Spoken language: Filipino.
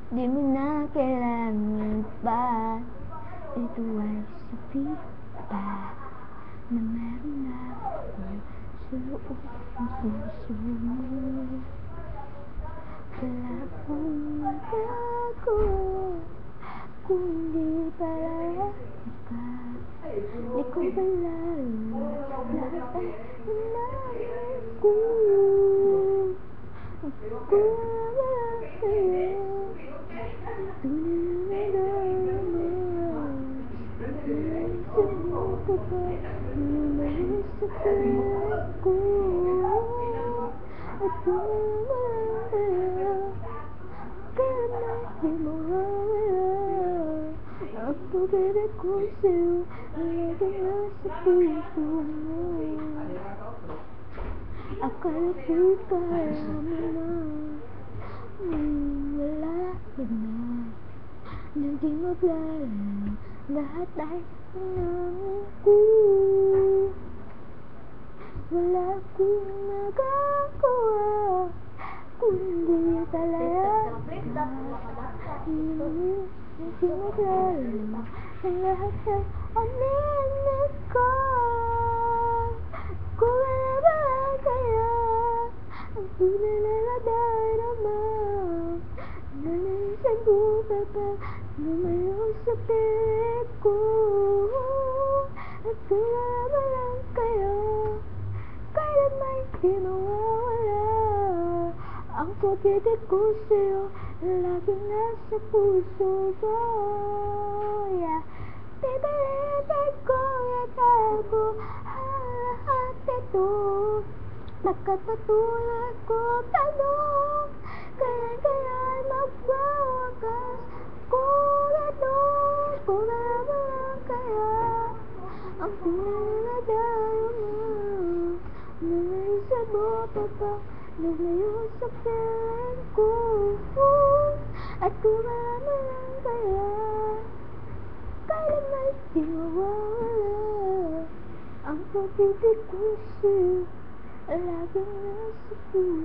Di mo na kailangan pa. Ito ay sabi pa na meron na ako sa loob ng puso mo. Wala akong magagawa kung di para ka. Di ko balalo lahat ay nanamin ko. Kung wala sa'yo, tunay na darama. Naisip mo pa ba lumayo sa piling ko? At kung wala sa'yo, kaya na di mawawala. Ang pag-ibig ko sa'yo lagi nasa puso mo. Akala ko'y kaya mo na, wala ka na. Hindi maglalaro, lahat ay inamin ko. Wala akong magagawa kundi talaga ka. Hindi maglalaro, lahat ay inamin ko. Kung wala ba kaya ang tunay na nadarama? Naisip mo pa ba lumayo sa piling ko? At kung wala ba lang kaya, kailan may di mawawala. Ang pag-ibig ko sa'yo laging nasa puso ko. Yeah. Pipilitin ko itago ang lahat ito. Pagkatulad ko tanong, kailan magwawakas kung ito? Kung naman kaya ang pinagdarama. Naisip mo pa ba lumayo sa piling ko? At kung naman kaya, kailan may di mawawala. Ang pag-ibig ko sa'yo laging nasa puso.